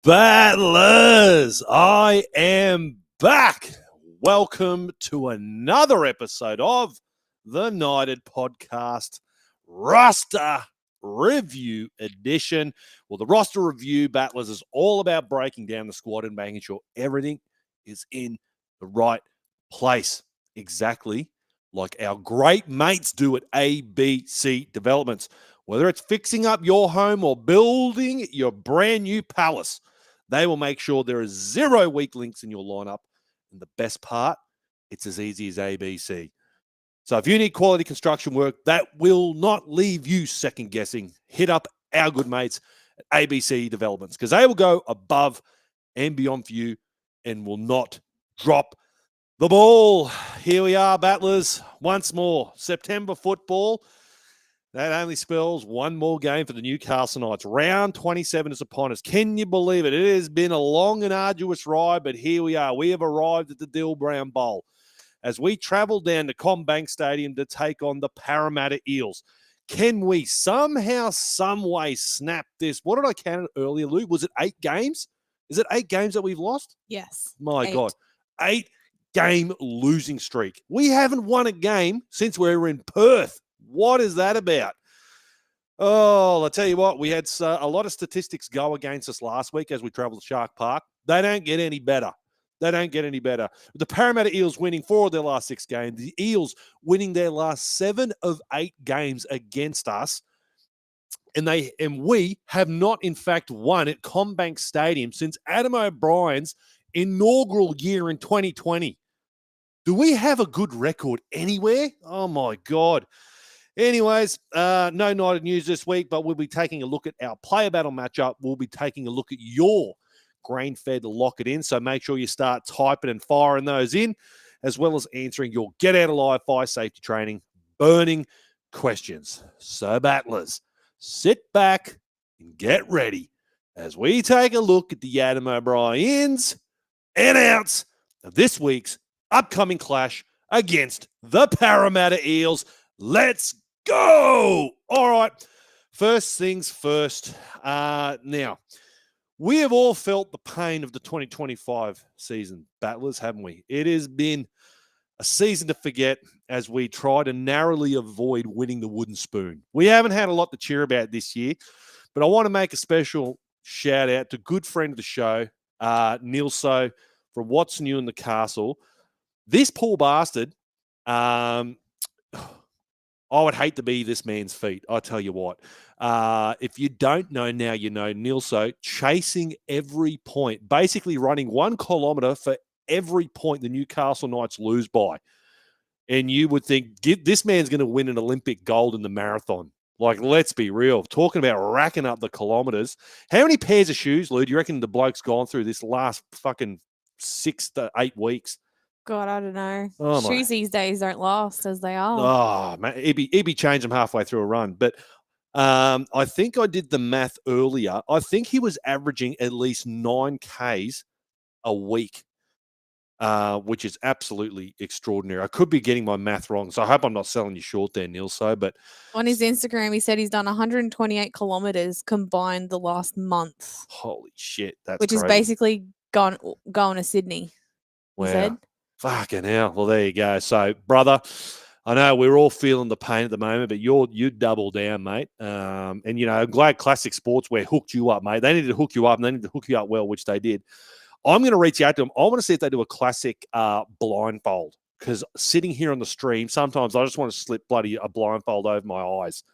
Battlers, I am back. Welcome to another episode of the United Podcast Roster Review Edition. Well, the Roster Review, Battlers, is all about breaking down the squad and making sure everything is in the right place. Exactly like our great mates do at ABC Developments. Whether it's fixing up your home or building your brand new palace, they will make sure there are zero weak links in your lineup. And the best part, it's as easy as ABC. So if you need quality construction work that will not leave you second guessing, hit up our good mates at ABC Developments because they will go above and beyond for you and will not drop the ball. Here we are, Battlers, once more. September football. That only spells one more game for the Newcastle Knights. Round 27 is upon us. Can you believe it? It has been a long and arduous ride, but here we are. We have arrived at the Dill Brown Bowl as we travel down to CommBank Stadium to take on the Parramatta Eels. Can we somehow, some way snap this? What did I count it earlier, Lou? Was it 8 games? Is it 8 games that we've lost? Yes. My God. 8-game losing streak. We haven't won a game since we were in Perth. What is that about? Oh, I'll tell you what, we had a lot of statistics go against us last week as we traveled to Shark Park. They don't get any better. The Parramatta Eels winning 4 of their last 6 games. The Eels winning their last 7 of 8 games against us. And we have not, in fact, won at CommBank Stadium since Adam O'Brien's inaugural year in 2020. Do we have a good record anywhere? Oh, my God. Anyways, no United news this week, but we'll be taking a look at our player battle matchup. We'll be taking a look at your grain-fed lock it in, so make sure you start typing and firing those in, as well as answering your get out of live fire safety training burning questions. So, Battlers, sit back and get ready as we take a look at the Adam O'Brien's and outs of this week's upcoming clash against the Parramatta Eels. Let's go! All right, first things first. Now, we have all felt the pain of the 2025 season, Battlers, haven't we? It has been a season to forget as we try to narrowly avoid winning the wooden spoon. We haven't had a lot to cheer about this year, but I want to make a special shout out to good friend of the show, Nilso from What's New in the Castle. This poor bastard, I would hate to be this man's feet. I tell you what. If you don't know now, you know, Nilso chasing every point, basically running 1 kilometre for every point the Newcastle Knights lose by. And you would think, this man's going to win an Olympic gold in the marathon. Like, let's be real. Talking about racking up the kilometres. How many pairs of shoes, Lou, do you reckon the bloke's gone through this last fucking 6 to 8 weeks? God, I don't know. Oh, Shoes these days don't last as they are. Oh, man, he'd be changing them halfway through a run. But I think I did the math earlier. I think he was averaging at least 9 Ks a week, which is absolutely extraordinary. I could be getting my math wrong, so I hope I'm not selling you short there, Nilso. But on his Instagram, he said he's done 128 kilometers combined the last month. Holy shit, that's which crazy. Is basically going to Sydney. Wow. He said. Fucking hell. Well, there you go. So, brother, I know we're all feeling the pain at the moment, but you double down, mate. And, you know, I'm glad Classic Sportswear hooked you up, mate. They needed to hook you up, and they needed to hook you up well, which they did. I'm going to reach out to them. I want to see if they do a classic blindfold, because sitting here on the stream, sometimes I just want to slip a blindfold over my eyes.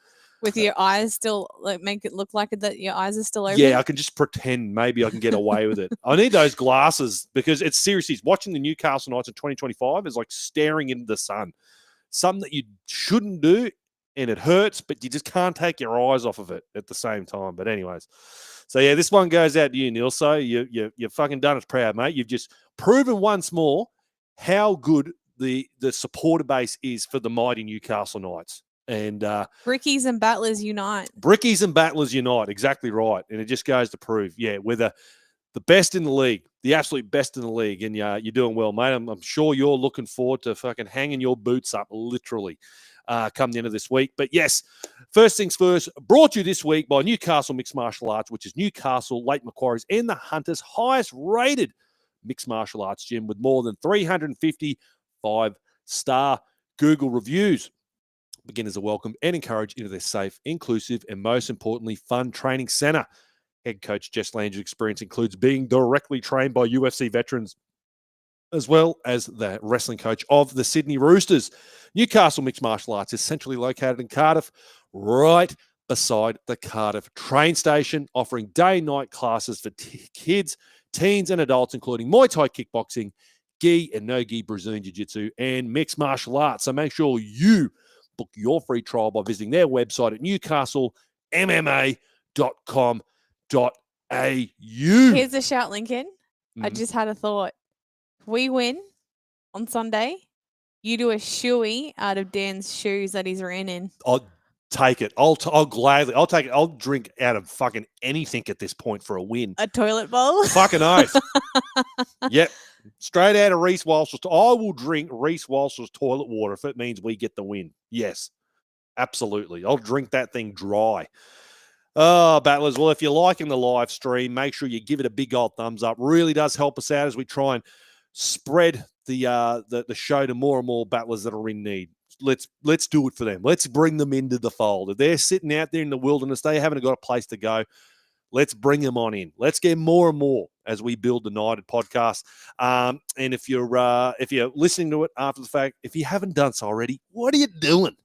With your eyes still, like, make it look like that your eyes are still open? Yeah, I can just pretend maybe I can get away with it. I need those glasses because it's seriously, watching the Newcastle Knights in 2025 is like staring into the sun. Something that you shouldn't do, and it hurts, but you just can't take your eyes off of it at the same time. But anyways, so yeah, this one goes out to you, Neil. So you've fucking done us proud, mate. You've just proven once more how good the supporter base is for the mighty Newcastle Knights. And Brickies and Battlers unite. Brickies and Battlers unite. Exactly right. And it just goes to prove, yeah, we're the best in the league, the absolute best in the league. And you're doing well, mate. I'm sure you're looking forward to fucking hanging your boots up, literally. come the end of this week. But yes, first things first, brought to you this week by Newcastle Mixed Martial Arts, which is Newcastle, Lake Macquarie's, and the Hunters' highest rated mixed martial arts gym with more than 350 5-star Google reviews. Beginners are welcome and encouraged into their safe, inclusive, and most importantly, fun training center. Head coach Jess Landry's experience includes being directly trained by UFC veterans, as well as the wrestling coach of the Sydney Roosters. Newcastle Mixed Martial Arts is centrally located in Cardiff, right beside the Cardiff train station, offering day and night classes for kids, teens, and adults, including Muay Thai kickboxing, gi and no-gi Brazilian Jiu-Jitsu, and mixed martial arts. So make sure you book your free trial by visiting their website at newcastlemma.com.au. Here's a shout, Lincoln. I Mhm. just had a thought. If we win on Sunday, you do a shoey out of Dan's shoes that he's ran in. I'll take it. I'll gladly. I'll take it. I'll drink out of fucking anything at this point for a win. A toilet bowl? Fucking oath. Yep. Straight out of Reece Walsh's. I will drink Reece Walsh's toilet water if it means we get the win. Yes. Absolutely. I'll drink that thing dry. Oh, battlers. Well, if you're liking the live stream, make sure you give it a big old thumbs up. Really does help us out as we try and spread the show to more and more battlers that are in need. Let's do it for them. Let's bring them into the fold. If they're sitting out there in the wilderness, they haven't got a place to go. Let's bring them on in. Let's get more and more as we build the United podcast. And if you're listening to it after the fact, if you haven't done so already, what are you doing?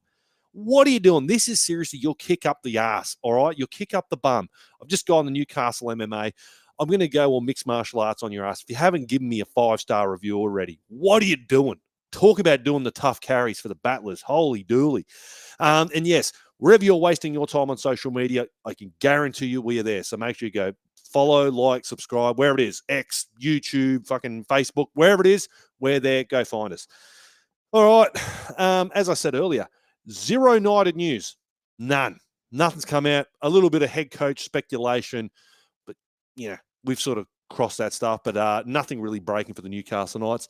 What are you doing? This is seriously, you'll kick up the ass, all right? You'll kick up the bum. I've just gone to Newcastle MMA. I'm going to go on mixed martial arts on your ass. If you haven't given me a 5-star review already, what are you doing? Talk about doing the tough carries for the battlers. Holy dooly. And yes, wherever you're wasting your time on social media, I can guarantee you we are there. So make sure you go follow, like, subscribe, wherever it is, X, YouTube, fucking Facebook, wherever it is, we're there. Go find us. All right. As I said earlier, zero United news. None. Nothing's come out. A little bit of head coach speculation, but we've sort of crossed that stuff. But nothing really breaking for the Newcastle Knights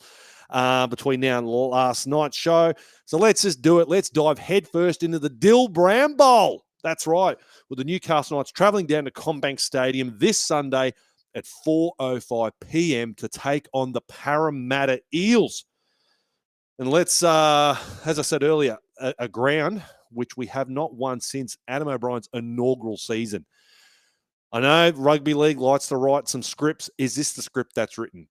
between now and last night's show. So let's just do it. Let's dive headfirst into the Dill Brown Bowl. That's right. With the Newcastle Knights travelling down to Combank Stadium this Sunday at 4:05 p.m. to take on the Parramatta Eels. And let's, as I said earlier, a ground which we have not won since Adam O'Brien's inaugural season. I know rugby league likes to write some scripts. Is this the script that's written?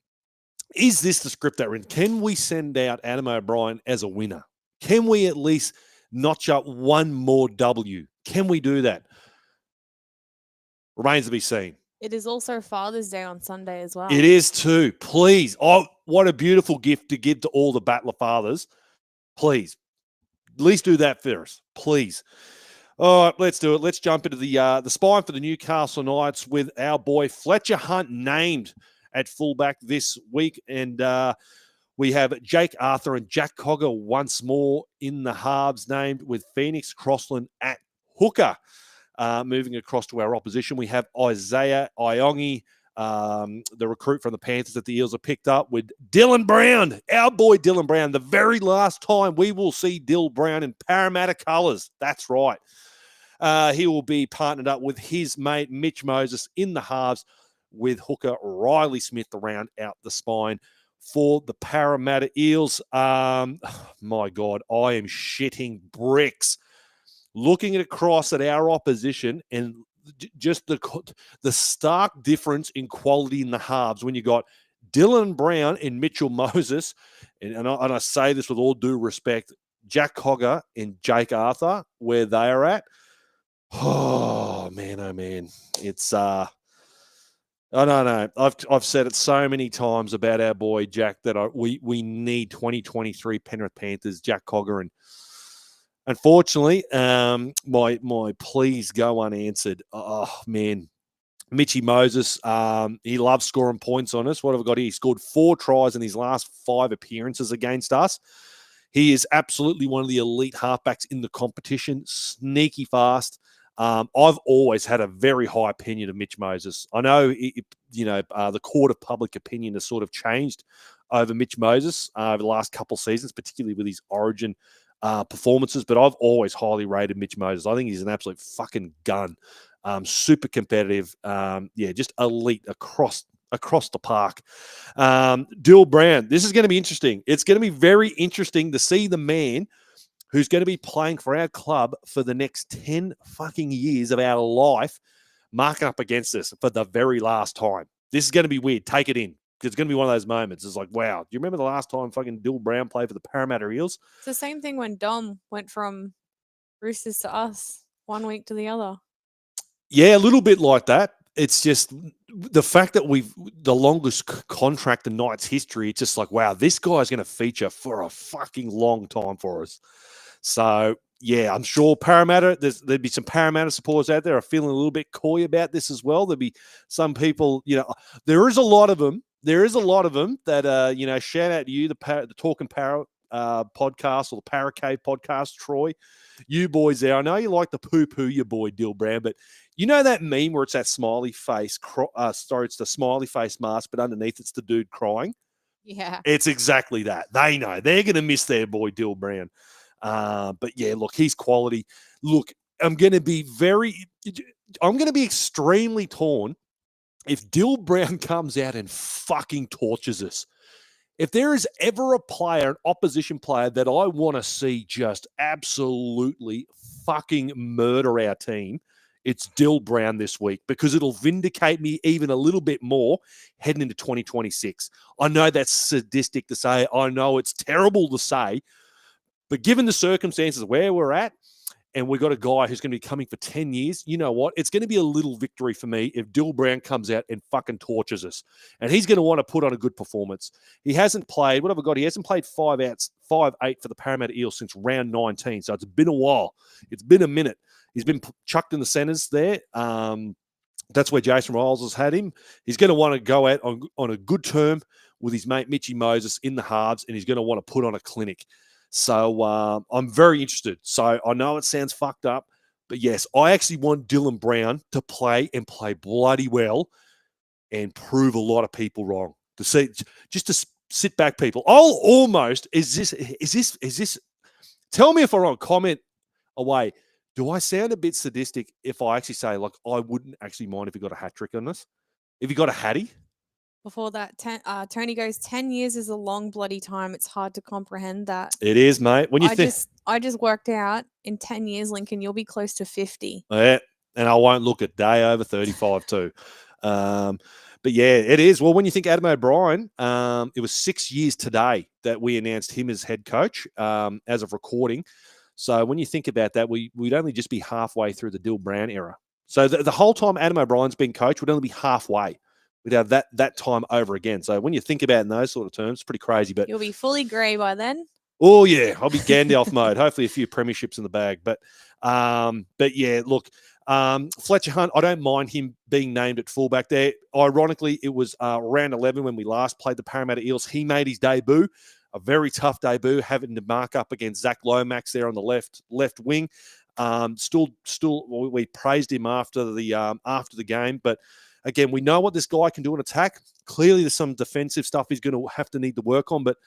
Is this the script that's written? Can we send out Adam O'Brien as a winner? Can we at least notch up one more W? Can we do that? Remains to be seen. It is also Father's Day on Sunday as well. It is too. Please. Oh, what a beautiful gift to give to all the Battler fathers. Please. At least do that first. Please. All right, let's do it. Let's jump into the spine for the Newcastle Knights with our boy Fletcher Hunt named at fullback this week. And we have Jake Arthur and Jack Cogger once more in the halves named, with Phoenix Crossland at hooker. Moving across to our opposition, we have Isaiah Iongi, the recruit from the Panthers that the Eels have picked up, with Dylan Brown, our boy Dylan Brown. The very last time we will see Dill Brown in Parramatta colours. That's right. He will be partnered up with his mate Mitch Moses in the halves, with hooker Riley Smith to round out the spine for the Parramatta Eels. My God, I am shitting bricks looking across at our opposition and just the stark difference in quality in the halves when you got Dylan Brown and Mitchell Moses, and I say this with all due respect, Jack Cogger and Jake Arthur, where they are at. Oh man, it's I don't know. I've said it so many times about our boy Jack that we need 2023 Penrith Panthers Jack Cogger, and unfortunately, my pleas go unanswered. Oh man, Mitchy Moses, he loves scoring points on us. What have we got here? He scored 4 tries in his last 5 appearances against us. He is absolutely one of the elite halfbacks in the competition. Sneaky fast. I've always had a very high opinion of Mitch Moses. I know, the court of public opinion has sort of changed over Mitch Moses over the last couple of seasons, particularly with his Origin performances, but I've always highly rated Mitch Moses. I think he's an absolute fucking gun. Super competitive. Just elite across the park. Dill Brown, this is going to be interesting. It's going to be very interesting to see the man who's going to be playing for our club for the next 10 fucking years of our life marking up against us for the very last time. This is going to be weird. Take it in. It's going to be one of those moments. It's like, wow, do you remember the last time fucking Dill Brown played for the Parramatta Eels? It's the same thing when Dom went from Roosters to us 1 week to the other. Yeah, a little bit like that. It's just the fact that we've the longest contract in Knights history. It's just like, wow, this guy's going to feature for a fucking long time for us. So, yeah, I'm sure Parramatta, there'd be some Parramatta supporters out there are feeling a little bit coy about this as well. There'd be some people, there is a lot of them. There is a lot of them that, shout out to you, the Talking Para podcast or the Para Cave podcast, Troy. You boys there. I know you like to poo-poo your boy Dill Brown, but you know that meme where it's that smiley face, it's the smiley face mask, but underneath it's the dude crying? Yeah. It's exactly that. They know. They're going to miss their boy Dill Brown. But yeah, look, he's quality. Look, I'm going to be extremely torn if Dill Brown comes out and fucking torches us. If there is ever a player, an opposition player that I want to see just absolutely fucking murder our team, it's Dill Brown this week because it'll vindicate me even a little bit more heading into 2026. I know that's sadistic to say. I know it's terrible to say. But given the circumstances where we're at, and we've got a guy who's going to be coming for 10 years, you know what? It's going to be a little victory for me if Dill Brown comes out and fucking tortures us. And he's going to want to put on a good performance. He hasn't played, what have I got? He hasn't played 5-8 for the Parramatta Eels since round 19. So it's been a while. It's been a minute. He's been chucked in the centres there. That's where Jason Riles has had him. He's going to want to go out on a good term with his mate Mitchy Moses in the halves, and he's going to want to put on a clinic. So I'm very interested. So I know it sounds fucked up, but yes, I actually want Dylan Brown to play bloody well and prove a lot of people wrong. Just to sit back, people. I'll almost is this? Tell me if I'm wrong. Comment away. Do I sound a bit sadistic if I actually say like I wouldn't actually mind if he got a hat trick on us? If he got a hattie? Before that, Tony goes, 10 years is a long bloody time. It's hard to comprehend that. It is, mate. When you I just worked out in 10 years, Lincoln, you'll be close to 50. Yeah, and I won't look a day over 35 too. But yeah, it is. Well, when you think Adam O'Brien, it was 6 years today that we announced him as head coach as of recording. So when you think about that, we'd only just be halfway through the Dill Brown era. So the whole time Adam O'Brien's been coach, we'd only be halfway. We'd have that time over again. So when you think about it in those sort of terms, it's pretty crazy. But you'll be fully grey by then. Oh yeah, I'll be Gandalf mode. Hopefully a few premierships in the bag. But yeah, look, Fletcher Hunt, I don't mind him being named at fullback there. Ironically, it was round 11 when we last played the Parramatta Eels. He made his debut, a very tough debut, having to mark up against Zach Lomax there on the left wing. Still, we praised him after the game, but again, we know what this guy can do in attack. Clearly, there's some defensive stuff he's going to need to work on, but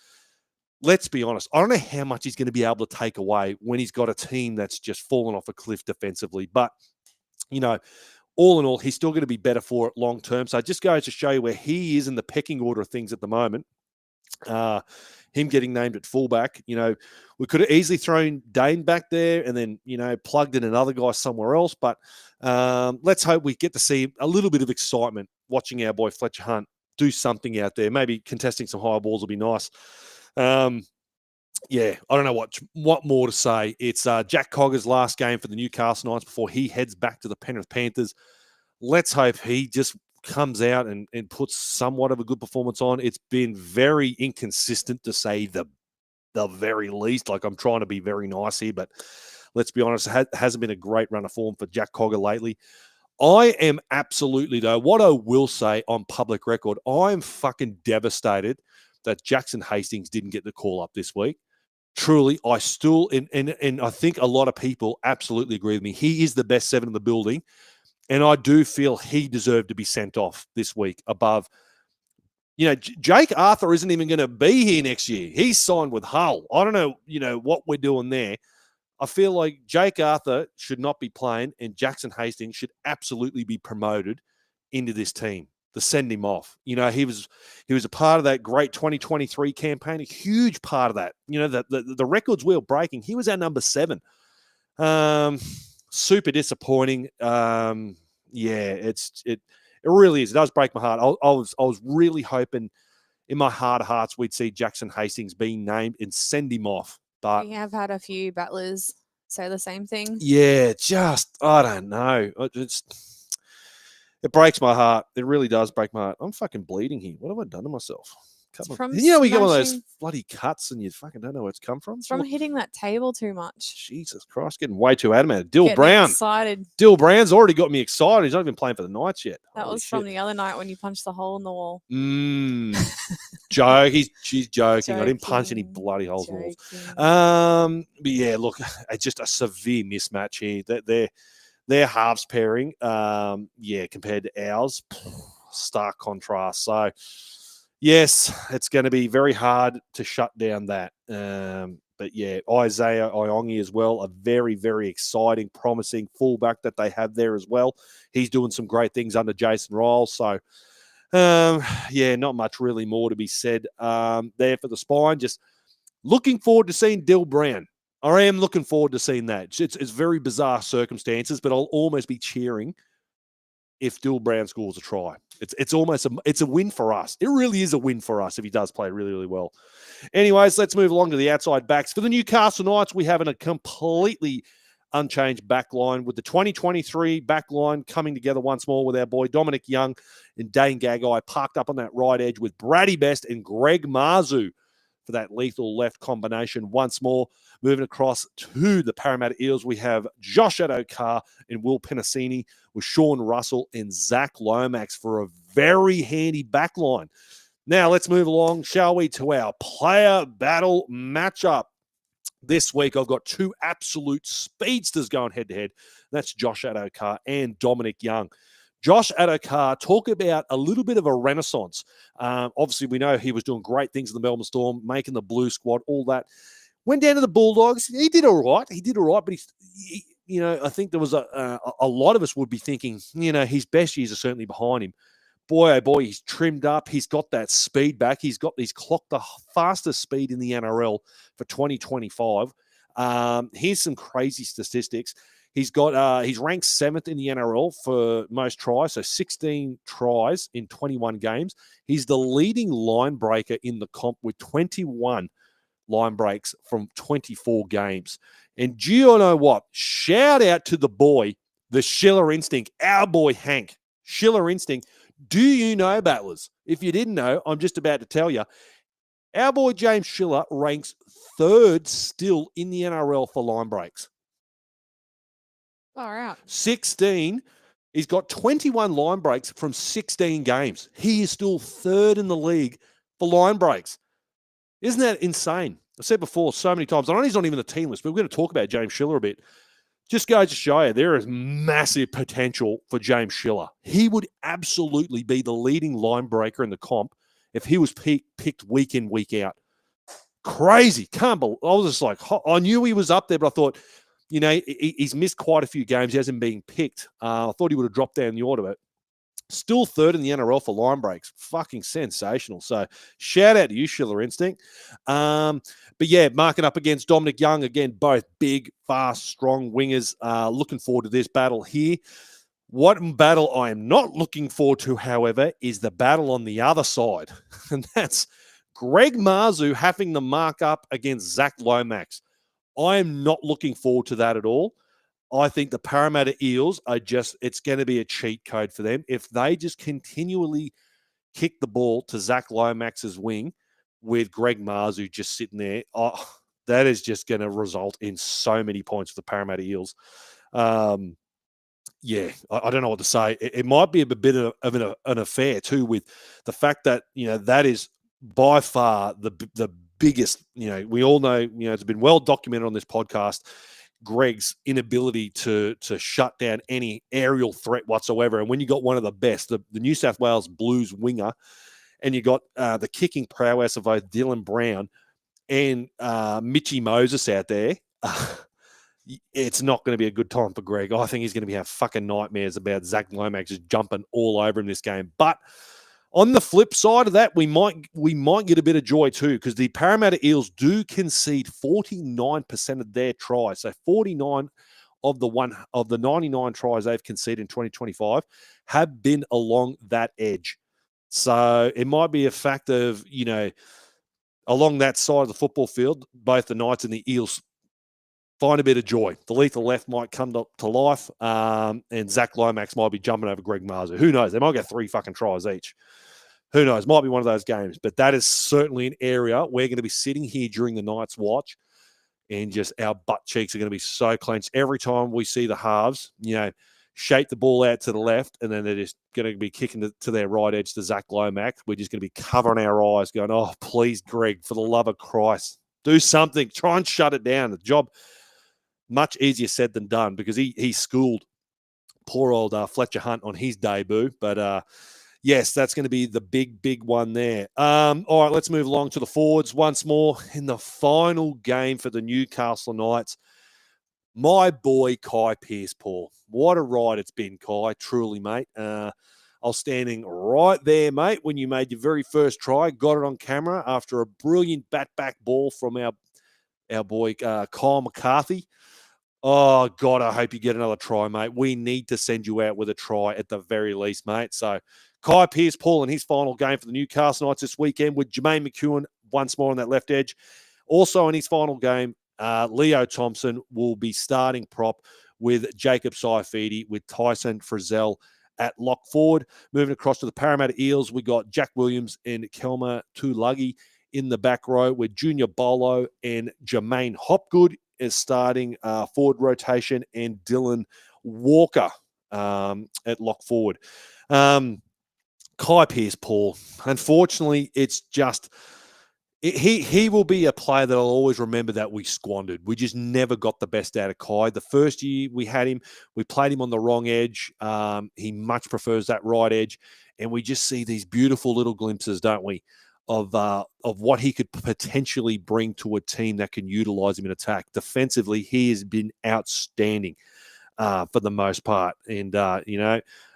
let's be honest. I don't know how much he's going to be able to take away when he's got a team that's just fallen off a cliff defensively. But, all in all, he's still going to be better for it long term. So it just goes to show you where he is in the pecking order of things at the moment. Him getting named at fullback, we could have easily thrown Dane back there and then, plugged in another guy somewhere else. But let's hope we get to see a little bit of excitement watching our boy Fletcher Hunt do something out there. Maybe contesting some high balls will be nice. Yeah, I don't know what more to say. It's Jack Cogger's last game for the Newcastle Knights before he heads back to the Penrith Panthers. Let's hope he just comes out and puts somewhat of a good performance on. It's been very inconsistent, to say the very least. Like, I'm trying to be very nice here, but let's be honest, it hasn't been a great run of form for Jack Cogger lately. I am absolutely, though, what I will say on public record, I am fucking devastated that Jackson Hastings didn't get the call up this week. Truly, I still, and I think a lot of people absolutely agree with me. He is the best seven in the building, and I do feel he deserved to be sent off this week above Jake Arthur isn't even going to be here next year. He's signed with Hull. I don't know, what we're doing there. I feel like Jake Arthur should not be playing, and Jackson Hastings should absolutely be promoted into this team to send him off. He was a part of that great 2023 campaign, a huge part of that. The records we were breaking. He was our number 7. Super disappointing. It really is. It does break my heart. I was really hoping in my heart of hearts we'd see Jackson Hastings being named and send him off. But We have had a few battlers say the same thing. yeah, I don't know. It breaks my heart. It really does break my heart. I'm fucking bleeding here. What have I done to myself? From You get one of those smashing- bloody cuts and you fucking don't know where it's come from. It's from hitting that table too much. Jesus Christ, getting way too animated. Dill Getting Brown. excited. Dill Brown's already got me excited. He's not even playing for the Knights yet. That Holy was from shit. the other night when you punched the hole in the wall. Joke. She's joking. I didn't punch any Joking. bloody holes in the walls. Joking. But yeah, look, it's just a severe mismatch here. Their halves pairing, compared to ours, stark contrast. So, yes, it's going to be very hard to shut down that. But yeah, Isaiah Iongi as well, a very, very exciting, promising fullback that they have there as well. He's doing some great things under Jason Riles. So, not much really more to be said there for the Spine. Just looking forward to seeing Dill Brown. I am looking forward to seeing that. It's very bizarre circumstances, but I'll almost be cheering if Dill Brown scores a try. It's almost it's a win for us. It really is a win for us if he does play really, really well. Anyways, let's move along to the outside backs. For the Newcastle Knights, we have a completely unchanged back line with the 2023 back line coming together once more with our boy Dominic Young and Dane Gagai parked up on that right edge with Brady Best and Greg Marzu for that lethal left combination once more. Moving across to the Parramatta Eels, we have Josh Adokar and Will Penasini with Sean Russell and Zach Lomax for a very handy back line. Now, let's move along, shall we, to our player battle matchup. This week, I've got 2 absolute speedsters going head-to-head. That's Josh Adokar and Dominic Young. Josh Adokar, talk about a little bit of a renaissance. Obviously, we know he was doing great things in the Melbourne Storm, making the blue squad, all that. Went down to the Bulldogs. He did all right. But I think there was a lot of us would be thinking, his best years are certainly behind him. Boy, oh boy, he's trimmed up. He's got that speed back. He's clocked the fastest speed in the NRL for 2025. Here's some crazy statistics. He's ranked 7th in the NRL for most tries, so 16 tries in 21 games. He's the leading line breaker in the comp with 21 line breaks from 24 games. And do you know what? Shout out to the boy, the Schiller Instinct, our boy Hank. Schiller Instinct. Do you know, Battlers? If you didn't know, I'm just about to tell you. Our boy James Schiller ranks 3rd still in the NRL for line breaks. Far out. 16. He's got 21 line breaks from 16 games. He is still 3rd in the league for line breaks. Isn't that insane? I've said before so many times. I know he's not even the team list, but we're going to talk about James Schiller a bit. Just goes to show you there is massive potential for James Schiller. He would absolutely be the leading line breaker in the comp if he was picked week in, week out. Crazy. Can't believe. I was just like, I knew he was up there, but I thought, he's missed quite a few games. He hasn't been picked. I thought he would have dropped down the order, but still 3rd in the NRL for line breaks. Fucking sensational. So shout out to you, Schiller Instinct. But yeah, marking up against Dominic Young. Again, both big, fast, strong wingers. Looking forward to this battle here. What battle I am not looking forward to, however, is the battle on the other side. And that's Greg Marzu having the mark up against Zach Lomax. I am not looking forward to that at all. I think the Parramatta Eels it's going to be a cheat code for them. If they just continually kick the ball to Zach Lomax's wing with Greg Marzu just sitting there, that is just going to result in so many points for the Parramatta Eels. I don't know what to say. It might be a bit of an affair too with the fact that, that is by far the biggest, we all know, it's been well documented on this podcast, Greg's inability to shut down any aerial threat whatsoever. And when you got one of the best, the New South Wales Blues winger, and you got the kicking prowess of both Dylan Brown and Mitchy Moses out there, it's not going to be a good time for Greg. I think he's going to be having fucking nightmares about Zach Lomax just jumping all over him this game. But on the flip side of that, we might get a bit of joy too, because the Parramatta Eels do concede 49% of their tries. So 49 of the 99 tries they've conceded in 2025 have been along that edge. So it might be a fact of, along that side of the football field, both the Knights and the Eels find a bit of joy. The lethal left might come to life, and Zach Lomax might be jumping over Greg Marzer. Who knows? They might get 3 fucking tries each. Who knows? Might be one of those games. But that is certainly an area we're going to be sitting here during the Knights watch, and just our butt cheeks are going to be so clenched every time we see the halves, shake the ball out to the left, and then they're just going to be kicking to their right edge to Zach Lomax. We're just going to be covering our eyes going, oh, please, Greg, for the love of Christ, do something. Try and shut it down. The job, much easier said than done, because he schooled poor old Fletcher Hunt on his debut. But yes, that's going to be the big one there. All right, let's move along to the forwards once more in the final game for the Newcastle Knights. My boy, Kai Pearce-Paul. What a ride it's been, Kai. Truly, mate. I was standing right there, mate, when you made your very first try. Got it on camera after a brilliant bat-back ball from our boy, Kyle McCarthy. Oh, God, I hope you get another try, mate. We need to send you out with a try at the very least, mate. So, Kai Pearce-Paul in his final game for the Newcastle Knights this weekend, with Jermaine McEwen once more on that left edge. Also in his final game, Leo Thompson will be starting prop with Jacob Saifidi, with Tyson Frizzell at lock forward. Moving across to the Parramatta Eels, we got Jack Williams and Kelma Tulagi in the back row, with Junior Bolo and Jermaine Hopgood is starting forward rotation, and Dylan Walker at lock forward. Kai Pearce-Paul, unfortunately, it's just he will be a player that I'll always remember that we squandered. We just never got the best out of Kai. The first year we had him, we played him on the wrong edge. He much prefers that right edge, and we just see these beautiful little glimpses, don't we, of what he could potentially bring to a team that can utilize him in attack. Defensively, he has been outstanding for the most part. And,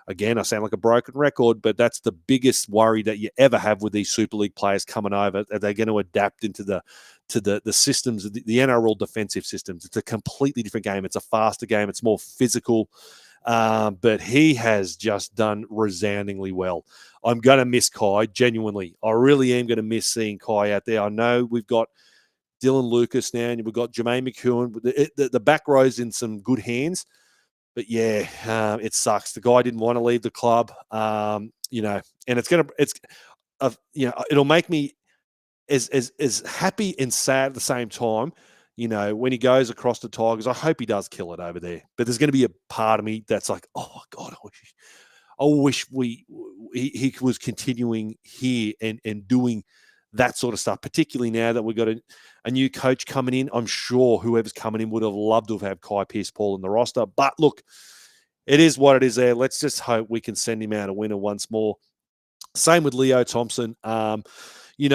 again, I sound like a broken record, but that's the biggest worry that you ever have with these Super League players coming over. Are they going to adapt into the systems, the NRL defensive systems? It's a completely different game. It's a faster game. It's more physical. But he has just done resoundingly well. I'm going to miss Kai, genuinely. I really am going to miss seeing Kai out there. I know we've got Dylan Lucas now, and we've got Jermaine McEwen. The back row's in some good hands. But yeah, it sucks. The guy didn't want to leave the club, and it'll make me as happy and sad at the same time. When he goes across the Tigers, I hope he does kill it over there. But there's going to be a part of me that's like, oh God, I wish he was continuing here and doing that sort of stuff, particularly now that we've got a new coach coming in. I'm sure whoever's coming in would have loved to have had Kai Pearce-Paul in the roster. But look, it is what it is there. Let's just hope we can send him out a winner once more. Same with Leo Thompson. He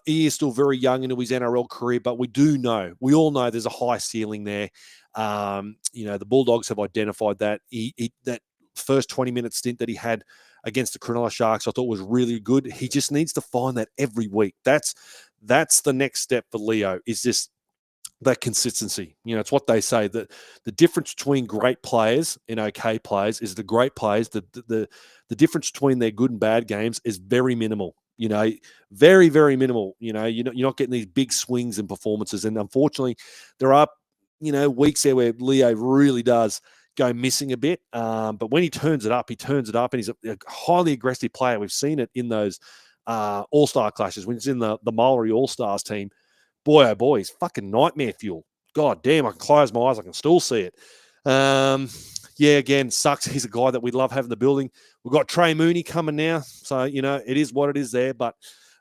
is still very young into his NRL career, but we all know there's a high ceiling there. The Bulldogs have identified that. That first 20-minute stint that he had against the Cronulla Sharks, I thought was really good. He just needs to find that every week. That's the next step for Leo, is just that consistency. It's what they say, that the difference between great players and okay players is the great players. The difference between their good and bad games is very minimal. Very, very minimal. You're not getting these big swings in performances. And unfortunately, there are, weeks there where Leo really does go missing a bit. But when he turns it up, and he's a highly aggressive player. We've seen it in those All-Star clashes. When he's in the Maori All-Stars team, boy, oh boy, he's fucking nightmare fuel. God damn, I can close my eyes, I can still see it. Again, sucks. He's a guy that we love having in the building. We've got Trey Mooney coming now. So, it is what it is there. But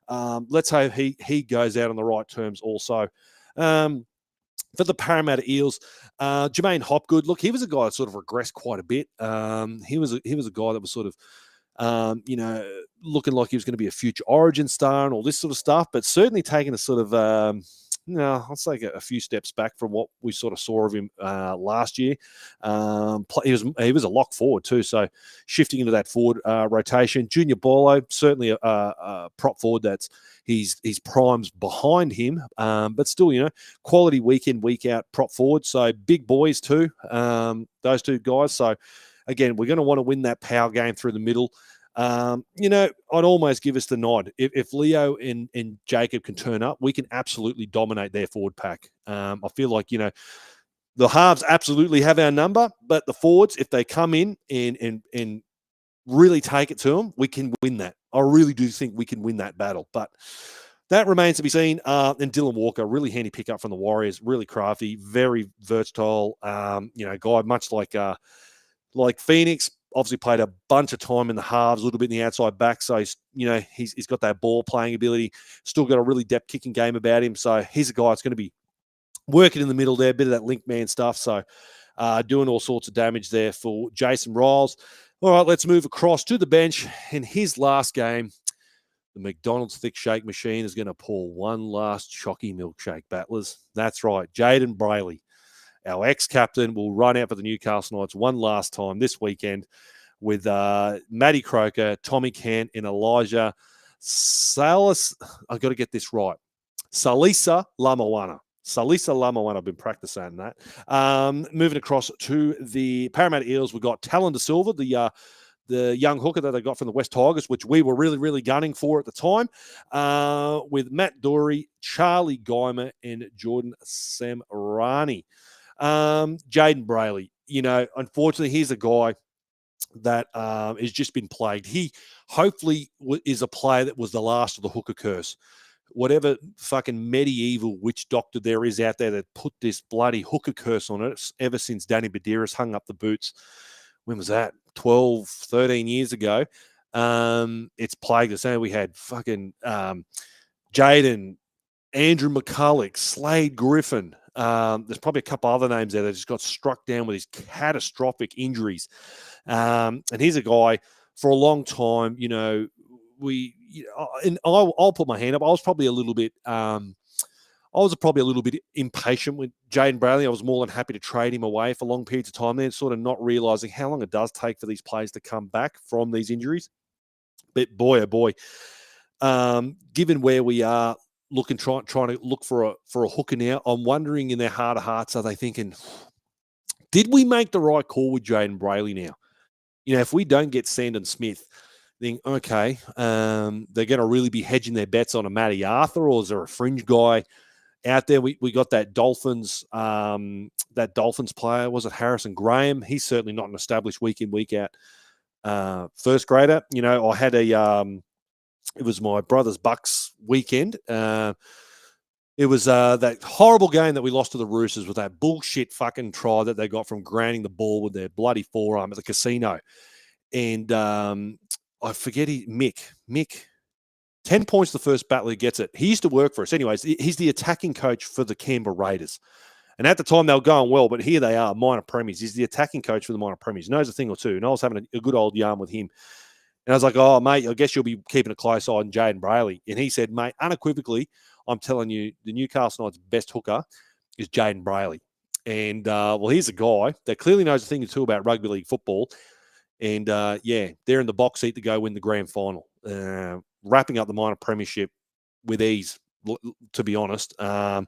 let's hope he goes out on the right terms also. For the Parramatta Eels, Jermaine Hopgood, look, he was a guy that sort of regressed quite a bit. He was a guy that was sort of looking like he was going to be a future Origin star and all this sort of stuff, but certainly taking a sort of, I'll say a few steps back from what we sort of saw of him last year. He was a lock forward too, so shifting into that forward rotation. Junior Borlo, certainly a prop forward that's his prime's behind him, but still, quality week in, week out prop forward. So big boys too, those two guys. So again, we're going to want to win that power game through the middle. I'd almost give us the nod. If Leo and Jacob can turn up, we can absolutely dominate their forward pack. I feel like, the halves absolutely have our number, but the forwards, if they come in and really take it to them, we can win that. I really do think we can win that battle, but that remains to be seen. And Dylan Walker, really handy pickup from the Warriors, really crafty, very versatile, guy, much like Phoenix, obviously played a bunch of time in the halves, a little bit in the outside back. So he's got that ball playing ability, still got a really depth kicking game about him. So he's a guy that's going to be working in the middle there, a bit of that link man stuff. So doing all sorts of damage there for Jason Riles. All right, let's move across to the bench. In his last game, the McDonald's thick shake machine is going to pour one last chocky milkshake, battlers. That's right, Jaden Brayley, our ex-captain, will run out for the Newcastle Knights one last time this weekend with Matty Croker, Tommy Cant, and Elijah Salas. I've got to get this right. Salisa Lamawana. I've been practicing that. Moving across to the Parramatta Eels, we've got Talon De Silva, the young hooker that they got from the West Tigers, which we were really, really gunning for at the time, with Matt Dory, Charlie Geimer, and Jordan Samrani. Jaden Brayley, unfortunately, he's a guy that has just been plagued. He hopefully is a player that was the last of the hooker curse. Whatever fucking medieval witch doctor there is out there that put this bloody hooker curse on it ever since Danny Badiris hung up the boots. When was that? 12, 13 years ago. It's plagued us. And we had fucking Jaden, Andrew McCulloch, Slade Griffin. There's probably a couple other names there that just got struck down with these catastrophic injuries. And he's a guy for a long time, and I'll put my hand up. I was probably a little bit impatient with Jaden Brayley. I was more than happy to trade him away for long periods of time there, sort of not realizing how long it does take for these players to come back from these injuries. But boy, oh boy, given where we are, trying to look for a hooker now, I'm wondering in their heart of hearts, are they thinking, did we make the right call with Jaden Brayley now? If we don't get Sandon Smith, think, okay, they're going to really be hedging their bets on a Matty Arthur, or is there a fringe guy out there? We got that Dolphins player, was it Harrison Graham? He's certainly not an established week in, week out first grader. I had it was my brother's Bucks weekend. It was that horrible game that we lost to the Roosters with that bullshit fucking try that they got from grounding the ball with their bloody forearm at the casino. And I forget Mick, 10 points the first battle he gets it. He used to work for us. Anyways, he's the attacking coach for the Canberra Raiders. And at the time, they were going well, but here they are, minor premies. He's the attacking coach for the minor premies. Knows a thing or two. And I was having a good old yarn with him. And I was like, oh, mate, I guess you'll be keeping a close eye on Jaden Brayley. And he said, mate, unequivocally, I'm telling you, the Newcastle Knights' best hooker is Jaden Brayley. And, here's a guy that clearly knows a thing or two about rugby league football. And, they're in the box seat to go win the grand final. Wrapping up the minor premiership with ease, to be honest. They've got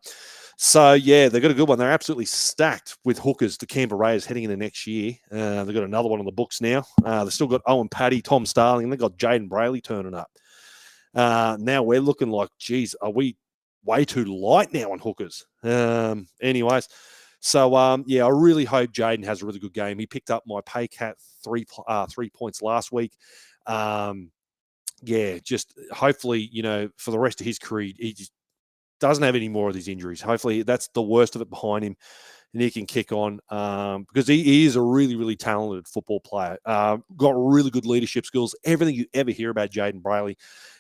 a good one. They're absolutely stacked with hookers, the Canberra Raiders, heading into next year. They've got another one on the books now. They've still got Owen Paddy, Tom Starling, and they've got Jaden Brayley turning up. Now we're looking like, geez, are we way too light now on hookers? Anyways, so I really hope Jaden has a really good game. He picked up my pay cat 3 points last week. Just hopefully, for the rest of his career, he just doesn't have any more of these injuries. Hopefully that's the worst of it behind him and he can kick on because he is a really, really talented football player. Got really good leadership skills. Everything you ever hear about Jaden Brayley,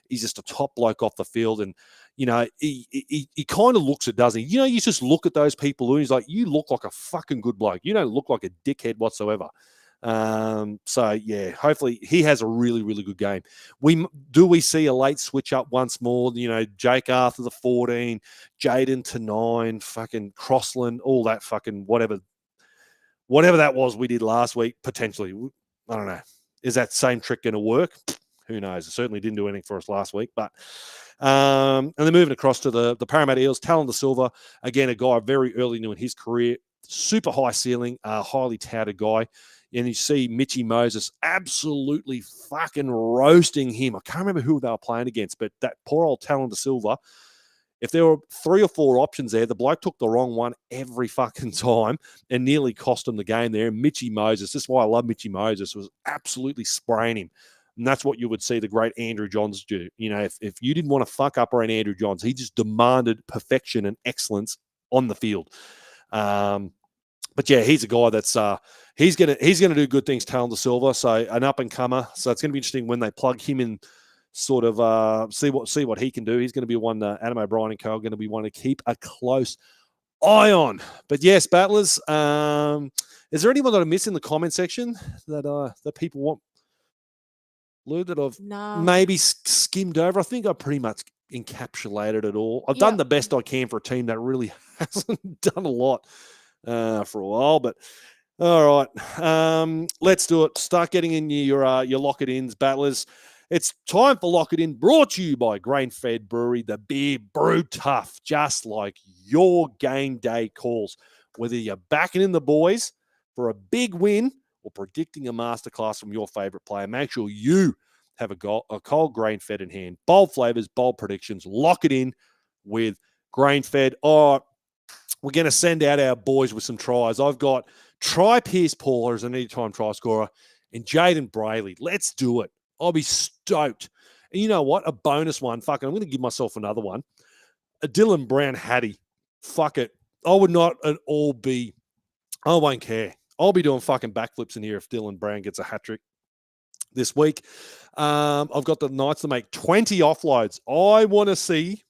he's just a top bloke off the field. And, he kind of looks it, doesn't he? You just look at those people and he's like, you look like a fucking good bloke. You don't look like a dickhead whatsoever. So yeah, hopefully he has a really, really good game. We see a late switch up once more? Jake Arthur to 14, Jaden to 9, fucking Crossland, all that fucking whatever that was we did last week. Potentially, I don't know. Is that same trick going to work? Who knows? It certainly didn't do anything for us last week, but. And then moving across to the Parramatta Eels, Talon De Silva, again, a guy very early in his career, super high ceiling, highly touted guy. And you see Mitchy Moses absolutely fucking roasting him. I can't remember who they were playing against, but that poor old Talon De Silva, if there were 3 or 4 options there, the bloke took the wrong one every fucking time and nearly cost him the game there. And Mitchy Moses, this is why I love Mitchy Moses, was absolutely spraying him. And that's what you would see the great Andrew Johns do. If you didn't want to fuck up around Andrew Johns, he just demanded perfection and excellence on the field. But yeah, he's a guy that's he's gonna do good things. Talon De Silva, so an up and comer. So it's gonna be interesting when they plug him in. Sort of see what he can do. He's going to be one. Adam O'Brien and Co are going to be one to keep a close eye on. But yes, battlers. Is there anyone that I missed in the comment section that people want? Lou, that I've maybe skimmed over. I think I pretty much encapsulated it all. I've done the best I can for a team that really hasn't done a lot for a while, but. All right, let's do it. Start getting in your lock it ins, battlers. It's time for Lock It In, brought to you by Grain-Fed Brewery, the beer brewed tough, just like your game day calls. Whether you're backing in the boys for a big win or predicting a masterclass from your favorite player, make sure you have a cold Grain-Fed in hand. Bold flavors, bold predictions. Lock it in with Grain-Fed. All right, we're going to send out our boys with some tries. I've got Try Pierce Paul as an anytime try scorer and Jaden Brayley. Let's do it. I'll be stoked. And you know what? A bonus one. Fuck it. I'm going to give myself another one. A Dylan Brown Hattie. Fuck it. I would not at all be. I won't care. I'll be doing fucking backflips in here if Dylan Brown gets a hat trick this week. I've got the Knights to make 20 offloads. I want to see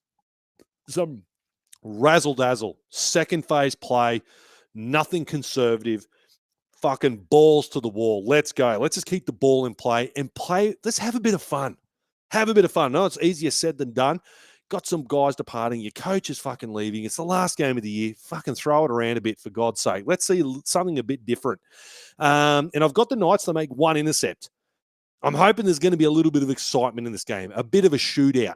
some razzle dazzle. Second phase play. Nothing conservative. Fucking balls to the wall. Let's go. Let's just keep the ball in play and play. Let's have a bit of fun. Have a bit of fun. No, it's easier said than done. Got some guys departing. Your coach is fucking leaving. It's the last game of the year. Fucking throw it around a bit, for God's sake. Let's see something a bit different. And I've got the Knights to make 1 intercept. I'm hoping there's going to be a little bit of excitement in this game, a bit of a shootout.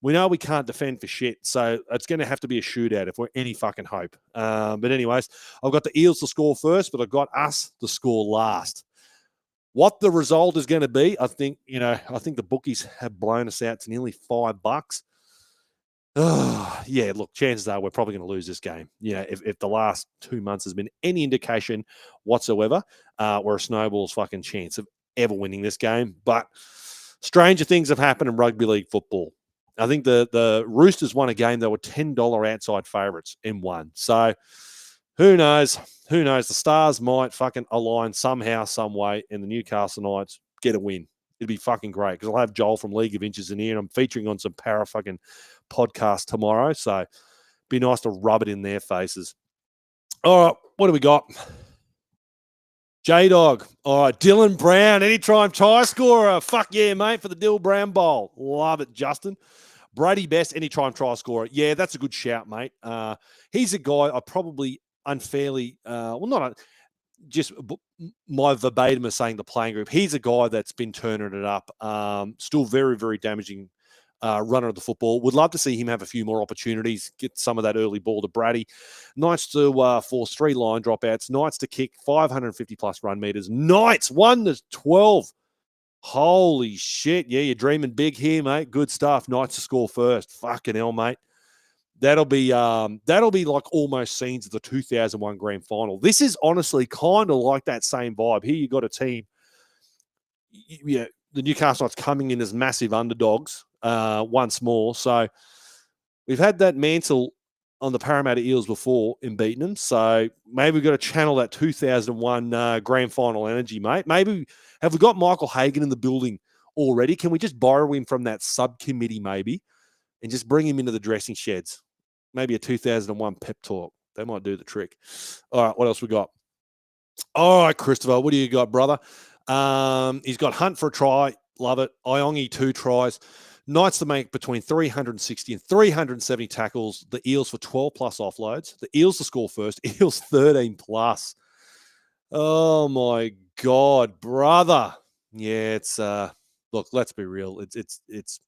We know we can't defend for shit, so it's going to have to be a shootout if we're any fucking hope. But anyways, I've got the Eels to score first, but I've got us to score last. What the result is going to be, I think the bookies have blown us out to nearly $5. Yeah, look, chances are we're probably going to lose this game. If the last 2 months has been any indication whatsoever, we're a snowball's fucking chance of ever winning this game. But stranger things have happened in rugby league football. I think the Roosters won a game. They were $10 outside favourites and won. So who knows? Who knows? The stars might fucking align somehow, some way, and the Newcastle Knights get a win. It'd be fucking great because I'll have Joel from League of Inches in here, and I'm featuring on some para fucking podcast tomorrow. So it'd be nice to rub it in their faces. All right, what do we got? J-Dog. All right, Dylan Brown, anytime try scorer. Fuck yeah, mate, for the Dill Brown Bowl. Love it, Justin. Brady Best, anytime try scorer. Yeah, that's a good shout, mate. He's a guy I probably unfairly, just my verbatim is saying the playing group. He's a guy that's been turning it up. Still very, very damaging runner of the football. Would love to see him have a few more opportunities, get some of that early ball to Brady. Knights to force 3 line dropouts. Knights to kick 550 plus run meters. Knights 1-12. Holy shit. Yeah, you're dreaming big here, mate. Good stuff. Knights to score first. Fucking hell, mate. That'll be like almost scenes of the 2001 grand final. This is honestly kind of like that same vibe. Here you got a team, the Newcastle Knights coming in as massive underdogs once more. So we've had that mantle on the Parramatta Eels before in beating them. So maybe we've got to channel that 2001 grand final energy, mate. Maybe have we got Michael Hagan in the building already? Can we just borrow him from that subcommittee maybe and just bring him into the dressing sheds? Maybe a 2001 pep talk. They might do the trick. All right, what else we got? All right, Christopher, what do you got, brother? He's got Hunt for a try. Love it. Iongi, 2 tries. Knights to make between 360 and 370 tackles. The Eels for 12 plus offloads. The Eels to score first. Eels 13 plus. Oh my God, brother. Yeah, it's look, let's be real. It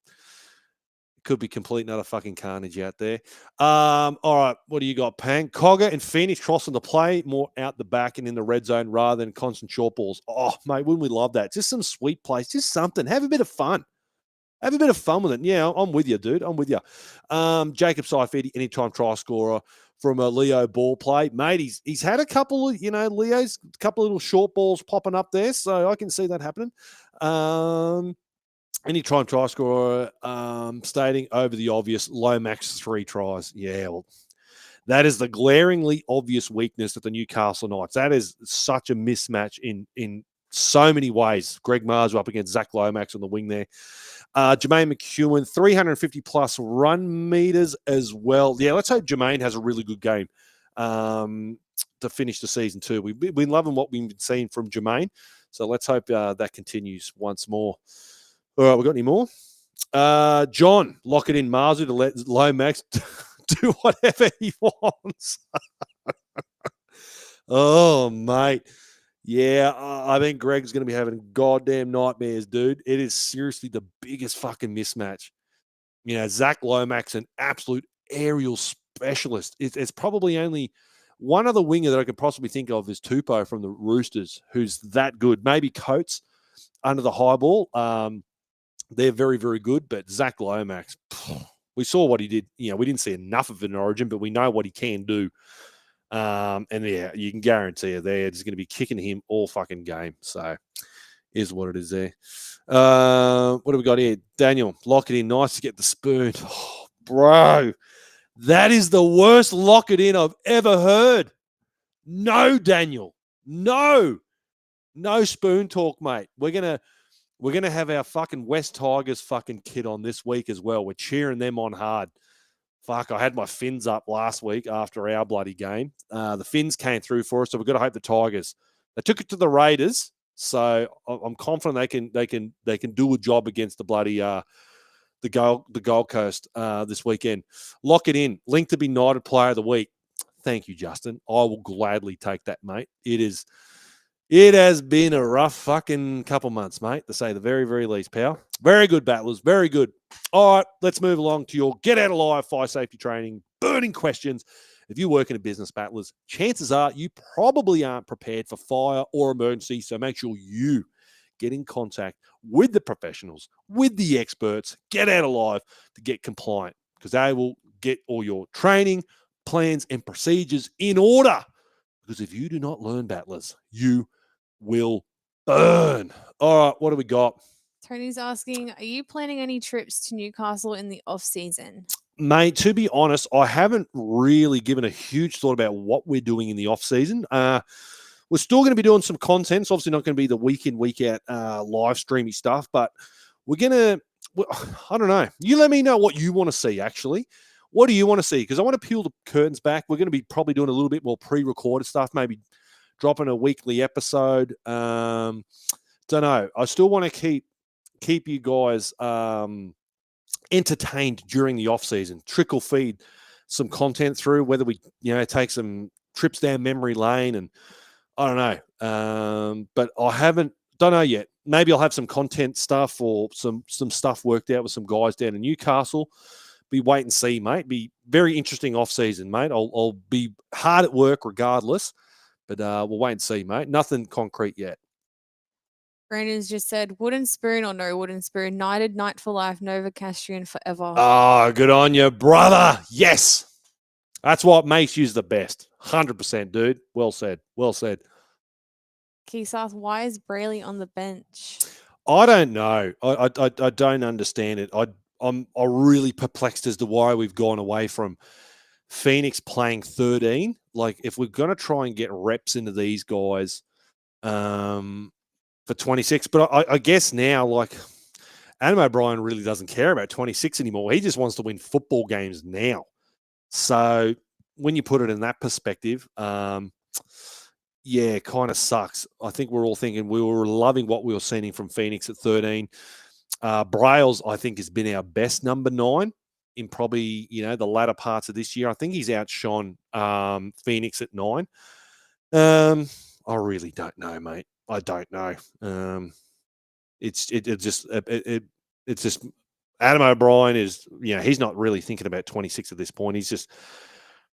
could be complete and utter fucking carnage out there. All right, what do you got, Pang? Cogger and Phoenix crossing the play more out the back and in the red zone rather than constant short balls. Oh, mate, wouldn't we love that? Just some sweet plays, just something. Have a bit of fun. Have a bit of fun with it. Yeah, I'm with you, dude. I'm with you. Jacob Saifidi, anytime try scorer from a Leo ball play. Mate, he's had a couple, Leo's a couple of little short balls popping up there, so I can see that happening. Anytime try scorer, stating over the obvious, Lomax 3 tries. Yeah, well, that is the glaringly obvious weakness of the Newcastle Knights. That is such a mismatch in so many ways. Greg Mars up against Zach Lomax on the wing there. Jermaine McEwen, 350 plus run meters as well. Yeah, let's hope Jermaine has a really good game to finish the season too. We've been loving what we've been seeing from Jermaine. So let's hope that continues once more. All right, we got any more? John, lock it in Marzu to let Lomax do whatever he wants. Oh, mate. Yeah, I think Greg's going to be having goddamn nightmares, dude. It is seriously the biggest fucking mismatch. Zach Lomax, an absolute aerial specialist. It's probably only one other winger that I could possibly think of is Tupou from the Roosters, who's that good. Maybe Coates under the high ball. They're very, very good, but Zach Lomax, we saw what he did. We didn't see enough of it in Origin, but we know what he can do. And yeah, you can guarantee it. They're just going to be kicking him all fucking game. So, is what it is there. What do we got here? Daniel, lock it in. Nice to get the spoon. Oh, bro, that is the worst lock it in I've ever heard. No, Daniel. No spoon talk, mate. We're gonna have our fucking West Tigers fucking kit on this week as well. We're cheering them on hard. Fuck, I had my Finns up last week after our bloody game. The Finns came through for us, so we've got to hope the Tigers. They took it to the Raiders, so I'm confident they can do a job against the bloody the Gold Coast this weekend. Lock it in. Link to be Knighted Player of the Week. Thank you, Justin. I will gladly take that, mate. It has been a rough fucking couple months, mate, to say the very, very least, pal. Very good, battlers. Very good. All right, let's move along to your Get Out Alive fire safety training, burning questions. If you work in a business, battlers, chances are you probably aren't prepared for fire or emergency, so make sure you get in contact with the professionals, with the experts, Get Out Alive to get compliant because they will get all your training, plans, and procedures in order. Because if you do not learn, battlers, you will burn. All right, what do we got? Tony's asking, are you planning any trips to Newcastle in the off season? Mate, to be honest, I haven't really given a huge thought about what we're doing in the off season. We're still going to be doing some content. It's obviously not going to be the week in, week out live streamy stuff, but we're going to, I don't know. You let me know what you want to see, actually. What do you want to see? Because I want to peel the curtains back. We're going to be probably doing a little bit more pre-recorded stuff, maybe dropping a weekly episode. Don't know. I still want to keep you guys entertained during the off season. Trickle feed some content through, whether we take some trips down memory lane, and I don't know. But I don't know yet. Maybe I'll have some content stuff or some stuff worked out with some guys down in Newcastle. Be wait and see, mate. Be very interesting off season, mate. I'll be hard at work regardless. But we'll wait and see, mate. Nothing concrete yet. Brandon's just said, wooden spoon or no wooden spoon, knighted, knight for life, Nova Castrian forever. Oh, good on you, brother. Yes. That's what makes you the best. 100%, dude. Well said. Well said. Keith asks, why is Brayley on the bench? I don't know. I don't understand it. I'm really perplexed as to why we've gone away from Phoenix playing 13. Like, if we're going to try and get reps into these guys for 26, but I guess now, like, Adam O'Brien really doesn't care about 26 anymore. He just wants to win football games now. So when you put it in that perspective, yeah, kind of sucks. I think we're all thinking we were loving what we were seeing from Phoenix at 13. Brails, I think, has been our best number 9 in probably, the latter parts of this year. I think he's outshone Phoenix at 9. I really don't know, mate. I don't know. It's just Adam O'Brien is, he's not really thinking about 26 at this point. He's just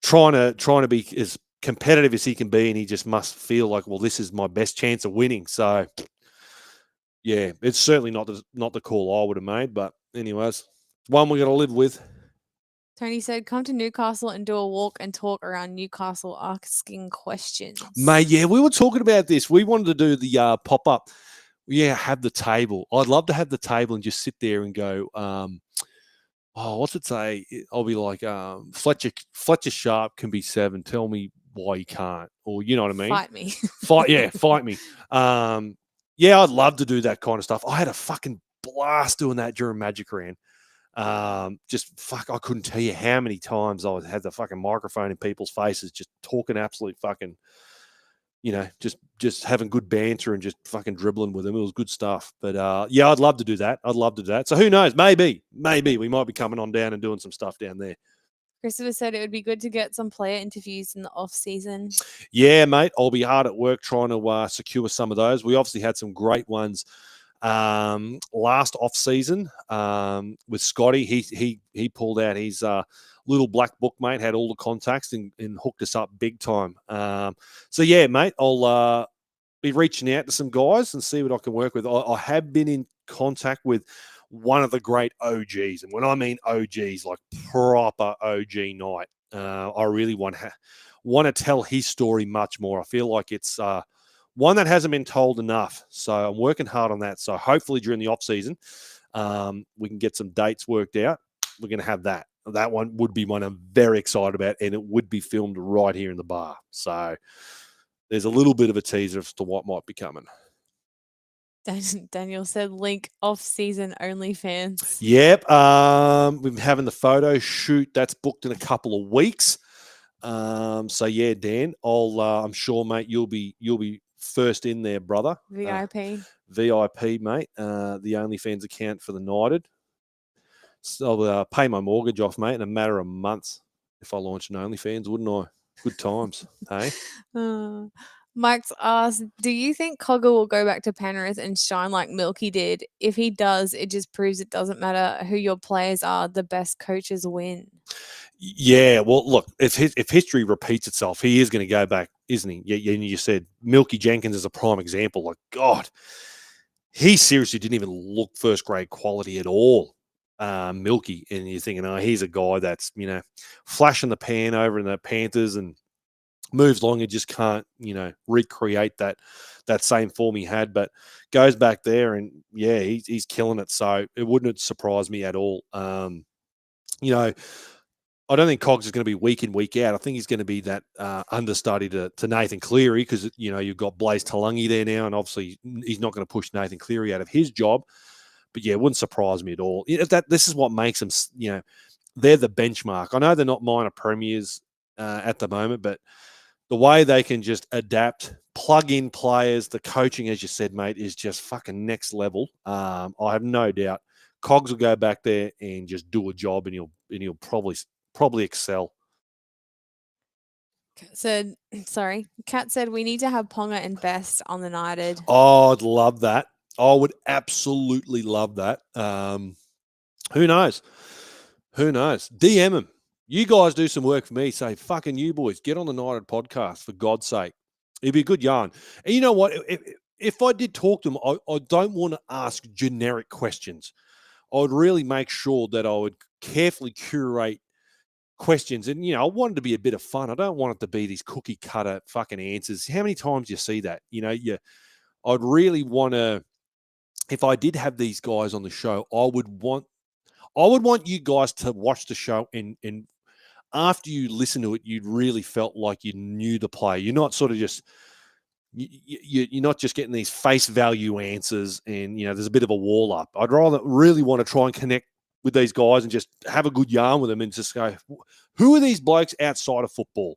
trying to be as competitive as he can be, and he just must feel like, well, this is my best chance of winning. So, yeah, it's certainly not the call I would have made, but anyways, one we got to live with. Tony said, come to Newcastle and do a walk and talk around Newcastle asking questions. Mate, yeah, we were talking about this. We wanted to do the pop-up. Yeah, have the table. I'd love to have the table and just sit there and go, what's it say? I'll be like, Fletcher Sharp can be 7. Tell me why he can't. Or, you know what I mean? Fight me. Fight me. Yeah, I'd love to do that kind of stuff. I had a fucking blast doing that during Magic Round. I couldn't tell you how many times I had the fucking microphone in people's faces, just talking absolute fucking, just having good banter and just fucking dribbling with them. It was good stuff. But yeah, I'd love to do that. So who knows? Maybe we might be coming on down and doing some stuff down there. Christopher said it would be good to get some player interviews in the off season. Yeah, mate, I'll be hard at work trying to secure some of those. We obviously had some great ones last off season with Scotty. He pulled out his little black book, mate, had all the contacts and hooked us up big time. So yeah, mate, I'll be reaching out to some guys and see what I can work with. I have been in contact with one of the great OGs, and when I mean OGs, like proper OG Knight, I really want to tell his story much more. I feel like it's one that hasn't been told enough. So I'm working hard on that. So hopefully during the off season, we can get some dates worked out. We're going to have that. That one would be one I'm very excited about, and it would be filmed right here in the bar. So there's a little bit of a teaser as to what might be coming. Daniel said link off-season OnlyFans. Yep. We've been having the photo shoot. That's booked in a couple of weeks. So yeah, Dan, I'm sure, mate, you'll be first in there, brother. VIP. VIP, mate. The OnlyFans account for the Knighted. So I'll pay my mortgage off, mate, in a matter of months if I launch an OnlyFans, wouldn't I? Good times, hey? Mike's asked, do you think Cogger will go back to Penrith and shine like Milky did? If he does, it just proves it doesn't matter who your players are, the best coaches win. Yeah, well, look, if history repeats itself, he is going to go back, isn't he? Yeah, and you said Milky Jenkins is a prime example. Like, God, he seriously didn't even look first-grade quality at all, Milky. And you're thinking, oh, he's a guy that's, flash in the pan over in the Panthers and moves along and just can't, recreate that same form he had, but goes back there and, yeah, he's killing it. So it wouldn't surprise me at all. I don't think Cogs is going to be week in, week out. I think he's going to be that understudy to Nathan Cleary because, you've got Blaze Talangi there now, and obviously he's not going to push Nathan Cleary out of his job. But, yeah, it wouldn't surprise me at all. This is what makes them, they're the benchmark. I know they're not minor premiers at the moment, but the way they can just adapt, plug in players, the coaching, as you said, mate, is just fucking next level. I have no doubt Cogs will go back there and just do a job, and he'll probably excel. Kat said we need to have Ponga and Best on the Knighted. Oh, I'd love that. I would absolutely love that. Who knows? DM him. You guys do some work for me. Say, fucking you boys, get on the Knighted podcast, for God's sake. It'd be a good yarn. And you know what? If I did talk to them, I don't want to ask generic questions. I would really make sure that I would carefully curate questions. And, I want it to be a bit of fun. I don't want it to be these cookie cutter fucking answers. How many times do you see that? I'd really want to, if I did have these guys on the show, I would want you guys to watch the show and after you listen to it, you really felt like you knew the player. You're not sort of just, you're not just getting these face value answers and, there's a bit of a wall up. I'd rather really want to try and connect with these guys and just have a good yarn with them and just go, who are these blokes outside of football?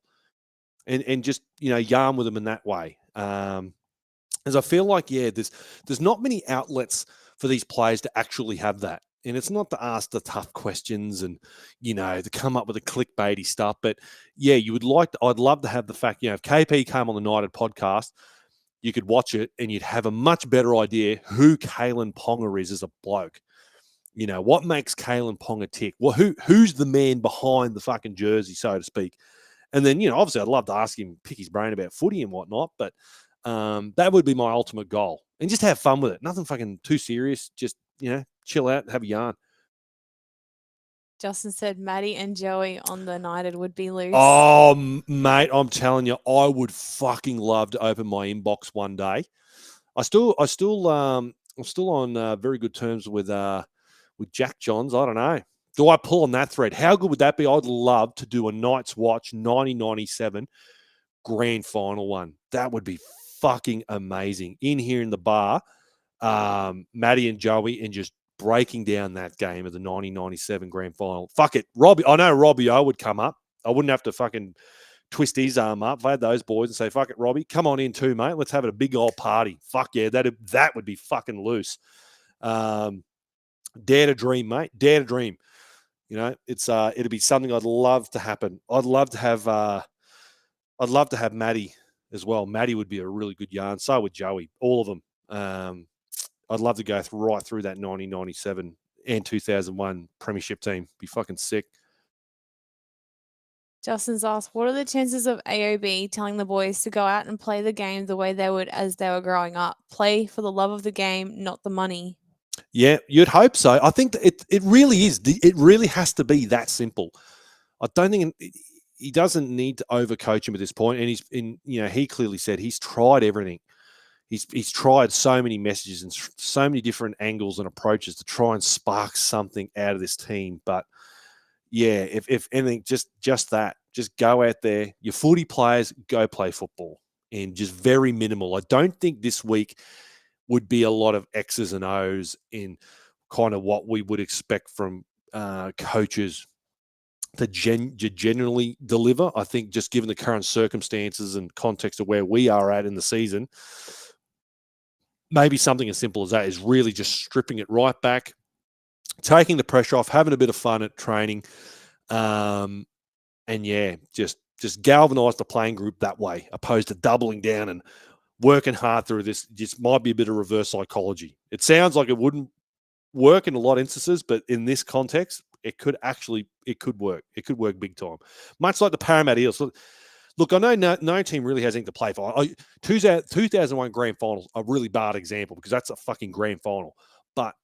and just yarn with them in that way. As I feel like there's not many outlets for these players to actually have that. And it's not to ask the tough questions and, to come up with the clickbaity stuff. But yeah, I'd love to have the fact, if KP came on the United podcast, you could watch it and you'd have a much better idea who Kalen Ponga is as a bloke. What makes Kalen Ponga tick? Well, who's the man behind the fucking jersey, so to speak? And then, obviously I'd love to ask him, pick his brain about footy and whatnot, but that would be my ultimate goal. And just have fun with it. Nothing fucking too serious. Just, chill out, have a yarn. Justin said Maddie and Joey on the United would be loose. Oh, mate, I'm telling you, I would fucking love to open my inbox one day. I'm still on very good terms with Jack Johns. I don't know. Do I pull on that thread? How good would that be? I'd love to do a Night's Watch 1997 grand final one. That would be fucking amazing. In here in the bar, Maddie and Joey, and just breaking down that game of the 1997 grand final. Fuck it. I know Robbie O would come up. I wouldn't have to fucking twist his arm up. If I had those boys and say, fuck it, Robbie, come on in too, mate. Let's have a big old party. Fuck yeah, that would be fucking loose. Dare to dream, mate. Dare to dream. It's it'd be something I'd love to happen. I'd love to have Maddie as well. Maddie would be a really good yarn. So would Joey. All of them. I'd love to go right through that 1997 and 2001 premiership team. Be fucking sick. Justin's asked, what are the chances of AOB telling the boys to go out and play the game the way they would as they were growing up? Play for the love of the game, not the money. Yeah, you'd hope so. I think that it really is. It really has to be that simple. I don't think he doesn't need to overcoach him at this point. And he clearly said he's tried everything. He's tried so many messages and so many different angles and approaches to try and spark something out of this team. But yeah, if anything, just that, just go out there. Your footy players, go play football, and just very minimal. I don't think this week would be a lot of X's and O's in kind of what we would expect from coaches to genuinely deliver. I think just given the current circumstances and context of where we are at in the season, maybe something as simple as that is really just stripping it right back, taking the pressure off, having a bit of fun at training, and yeah, just galvanize the playing group that way, opposed to doubling down and working hard through this. Just might be a bit of reverse psychology. It sounds like it wouldn't work in a lot of instances, but in this context, it could work. It could work big time. Much like the Parramatta Eels. Look, I know no team really has anything to play for. 2001 grand finals are a really bad example because that's a fucking grand final. But,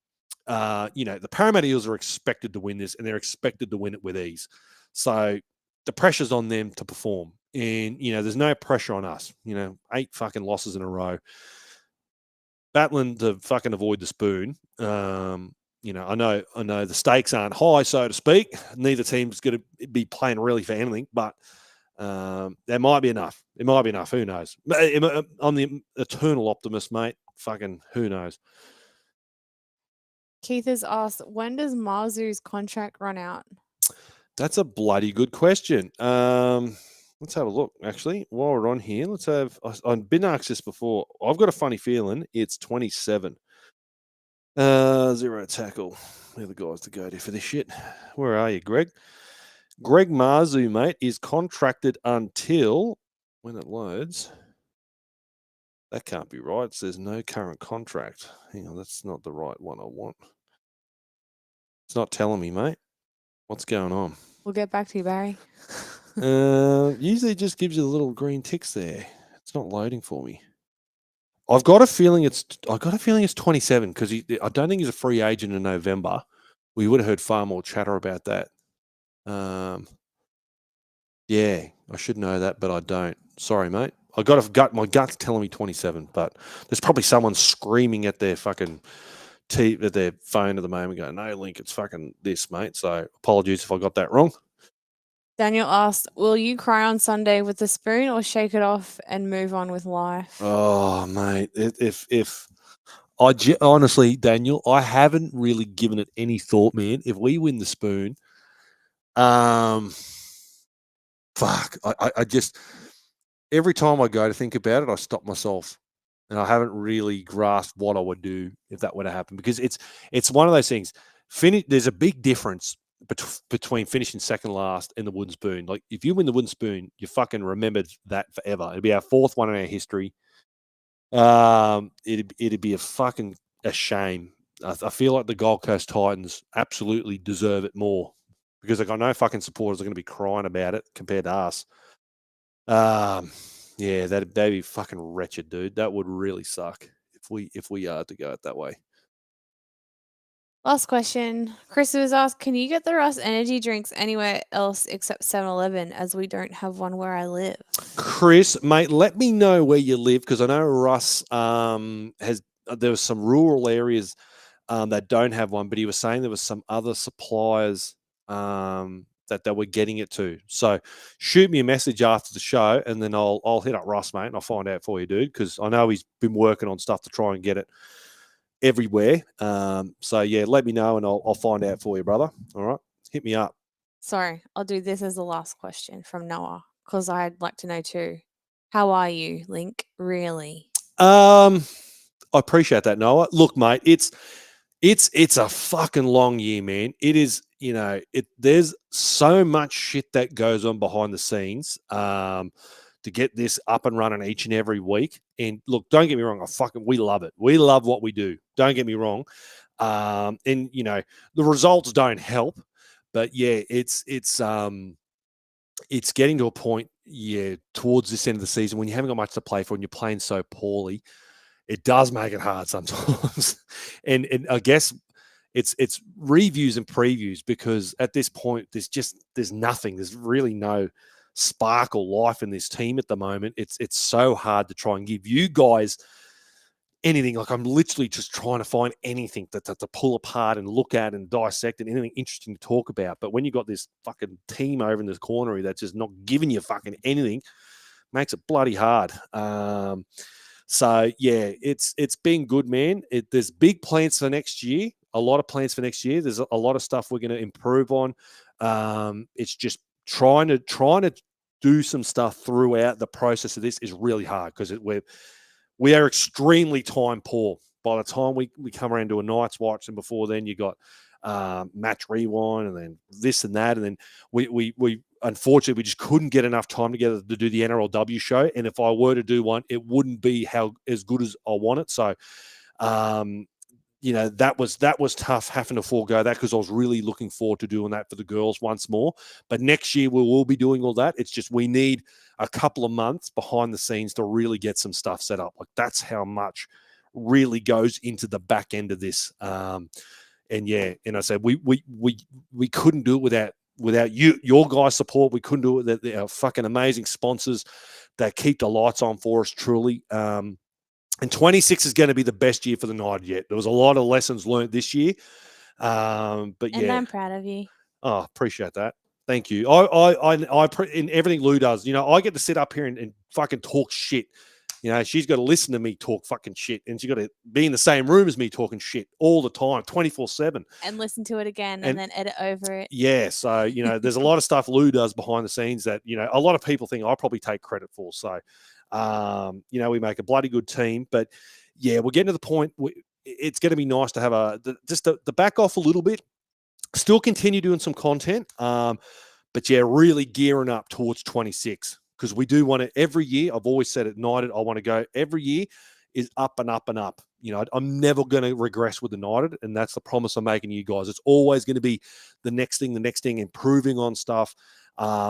the Parramatta Eels are expected to win this, and they're expected to win it with ease. So the pressure's on them to perform. And, there's no pressure on us. 8 fucking losses in a row. Battling to fucking avoid the spoon. I know the stakes aren't high, so to speak. Neither team's going to be playing really for anything, but there might be enough. It might be enough. Who knows? I'm the eternal optimist, mate. Fucking who knows? Keith has asked, when does Marzu's contract run out? That's a bloody good question. Let's have a look, actually. While we're on here, I've been asked this before. I've got a funny feeling it's 27. Zero tackle. They're the guys to go to for this shit. Where are you, Greg? Greg Marzu, mate, is contracted until when it loads. That can't be right. It says no current contract. Hang on, that's not the right one I want. It's not telling me, mate. What's going on? We'll get back to you, Barry. Usually it just gives you the little green ticks there. It's not loading for me. I've got a feeling it's 27 because I don't think he's a free agent in November. We would have heard far more chatter about that. Yeah, I should know that, but I don't. Sorry, mate. My gut's telling me 27, but there's probably someone screaming at their fucking at their phone at the moment going, no, Link, it's fucking this, mate. So apologies if I got that wrong. Daniel asked, will you cry on Sunday with the spoon or shake it off and move on with life? Oh, mate, if honestly, Daniel, I haven't really given it any thought, man. If we win the spoon, fuck, I just every time I go to think about it, I stop myself. And I haven't really grasped what I would do if that were to happen, because it's one of those things. There's a big difference between finishing second last and the wooden spoon. Like, if you win the wooden spoon, you fucking remembered that forever. It'd be our fourth one in our history. It'd be a shame. I feel like the Gold Coast Titans absolutely deserve it more, because I know fucking supporters are going to be crying about it compared to us. Yeah, that'd be fucking wretched, dude. That would really suck if we are to go it that way. Last question. Chris was asked, can you get the Russ energy drinks anywhere else except 7-Eleven, as we don't have one where I live? Chris, mate, let me know where you live, because I know Russ there was some rural areas that don't have one, but he was saying there was some other suppliers that they were getting it to. So shoot me a message after the show, and then I'll hit up Russ, mate, and I'll find out for you, dude, because I know he's been working on stuff to try and get it everywhere. So yeah, let me know and I'll find out for you, brother. All right, hit me up. Sorry, I'll do this as the last question from Noah, because I'd like to know too. How are you, Link? Really? I appreciate that, Noah. Look, mate, it's a fucking long year, man. It is, there's so much shit that goes on behind the scenes to get this up and running each and every week. And look, don't get me wrong, we love it. We love what we do. Don't get me wrong. And the results don't help, but yeah, it's getting to a point, towards this end of the season, when you haven't got much to play for and you're playing so poorly, it does make it hard sometimes. and I guess it's reviews and previews, because at this point there's nothing. There's really no spark or life in this team at the moment. It's so hard to try and give you guys anything. Like, I'm literally just trying to find anything to pull apart and look at and dissect, and anything interesting to talk about. But when you got this fucking team over in this corner that's just not giving you fucking anything, makes it bloody hard. So yeah, it's been good, man. There's big plans for next year. A lot of plans for next year. There's a lot of stuff we're going to improve on. It's just trying to do some stuff throughout the process of this is really hard, because we are extremely time poor. By the time we come around to a night's watch, and before then you got match rewind, and then this and that, and then we unfortunately we just couldn't get enough time together to do the NRLW show. And if I were to do one, it wouldn't be as good as I want it. So that was tough, having to forego that, because I was really looking forward to doing that for the girls once more. But next year we will be doing all that. It's just we need a couple of months behind the scenes to really get some stuff set up. Like, that's how much really goes into the back end of this. And I said we couldn't do it without your guys' support. We couldn't do it without our fucking amazing sponsors that keep the lights on for us, truly. And 26 is going to be the best year for the United yet. There was a lot of lessons learned this year. But and I'm proud of you. Oh, appreciate that. Thank you. I in everything Lou does, I get to sit up here and fucking talk shit. She's got to listen to me talk fucking shit, and she's got to be in the same room as me talking shit all the time, 24/7. And listen to it again and then edit over it. Yeah. So, there's a lot of stuff Lou does behind the scenes that, a lot of people think I probably take credit for. So, we make a bloody good team. But, yeah, we're getting to the point it's going to be nice to have just the back off a little bit, still continue doing some content, but, yeah, really gearing up towards 26. Because we do want to, every year, I've always said at United, I want to go every year is up and up and up. I'm never going to regress with United, and that's the promise I'm making to you guys. It's always going to be the next thing, improving on stuff,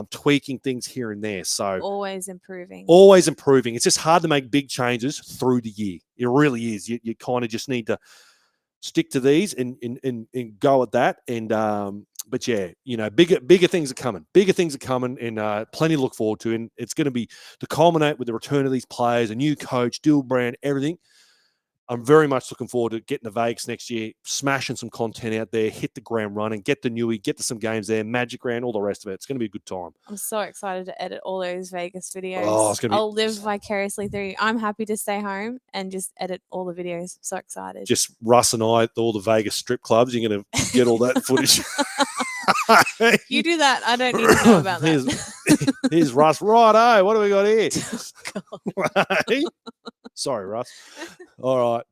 tweaking things here and there. So always improving. It's just hard to make big changes through the year. It really is. You kind of just need to stick to these and go at that. And but yeah, bigger things are coming. Bigger things are coming, and plenty to look forward to. And it's going to be to culminate with the return of these players, a new coach, dual brand, everything. I'm very much looking forward to getting to Vegas next year, smashing some content out there, hit the ground running, get the Newey, get to some games there, Magic Round, all the rest of it. It's going to be a good time. I'm so excited to edit all those Vegas videos. Oh, it's going to be... I'll live vicariously through you. I'm happy to stay home and just edit all the videos. I'm so excited. Just Russ and I at all the Vegas strip clubs. You're going to get all that footage. You do that. I don't need to know about that. Here's Russ. Righto, what do we got here? God. Hey? Sorry, Russ. All right.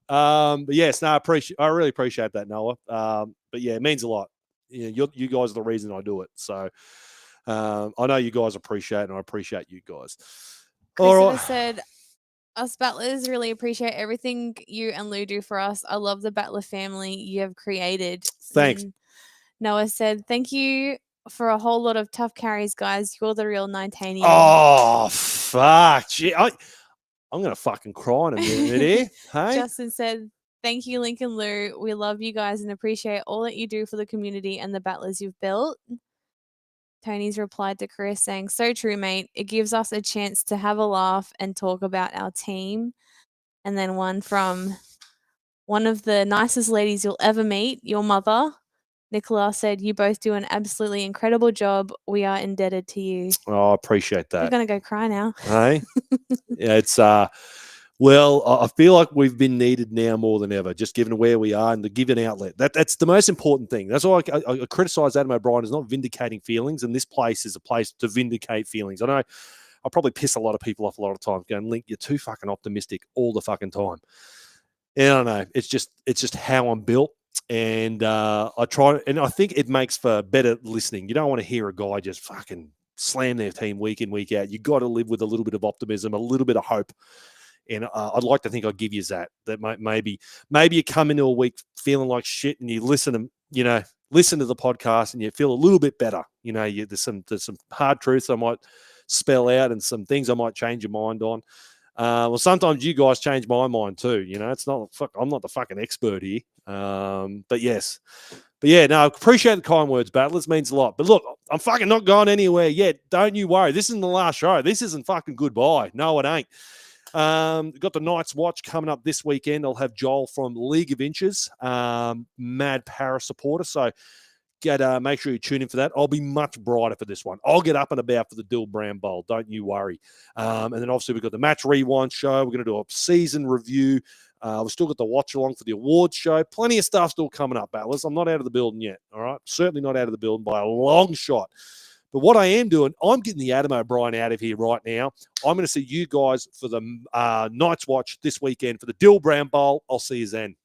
But yes, no, I really appreciate that, Noah. But yeah, it means a lot. You guys are the reason I do it. So I know you guys appreciate it, and I appreciate you guys. All Christopher right. said, us battlers really appreciate everything you and Lou do for us. I love the battler family you have created. Thanks. And Noah said, thank you for a whole lot of tough carries, guys. You're the real 19. Oh, fuck. Gee, I'm going to fucking cry in a minute here. Hey? Justin said, thank you, Lincoln Lou. We love you guys and appreciate all that you do for the community and the battlers you've built. Tony's replied to Chris saying, so true, mate. It gives us a chance to have a laugh and talk about our team. And then one from one of the nicest ladies you'll ever meet, your mother. Nicola said, you both do an absolutely incredible job. We are indebted to you. Oh, I appreciate We're that. going to go cry now. Hey? Yeah, it's well, I feel like we've been needed now more than ever, just given where we are and to give an outlet. That's the most important thing. That's why I criticise Adam O'Brien as not vindicating feelings, and this place is a place to vindicate feelings. I know I probably piss a lot of people off a lot of times going, Link, you're too fucking optimistic all the fucking time. And I don't know. It's just how I'm built. And I try, and I think it makes for better listening. You don't want to hear a guy just fucking slam their team week in, week out. You got to live with a little bit of optimism, a little bit of hope. And I'd like to think I'd give you that maybe you come into a week feeling like shit and you listen to the podcast and you feel a little bit better. There's some hard truths I might spell out and some things I might change your mind on. Well, sometimes you guys change my mind too. It's not I'm not the fucking expert here. But yeah, no, appreciate the kind words, battlers. Means a lot. But look, I'm fucking not going anywhere yet. Don't you worry. This isn't the last show. This isn't fucking goodbye. No, it ain't. Got the Night's Watch coming up this weekend. I'll have Joel from League of Inches, mad Paris supporter. So make sure you tune in for that. I'll be much brighter for this one. I'll get up and about for the Dill Brown Bowl. Don't you worry. And then obviously we've got the Match Rewind show. We're going to do a season review. We've still got the watch along for the awards show. Plenty of stuff still coming up, battlers. I'm not out of the building yet. All right. Certainly not out of the building by a long shot. But what I am doing, I'm getting the Adam O'Brien out of here right now. I'm going to see you guys for the Night's Watch this weekend for the Dill Brown Bowl. I'll see you then.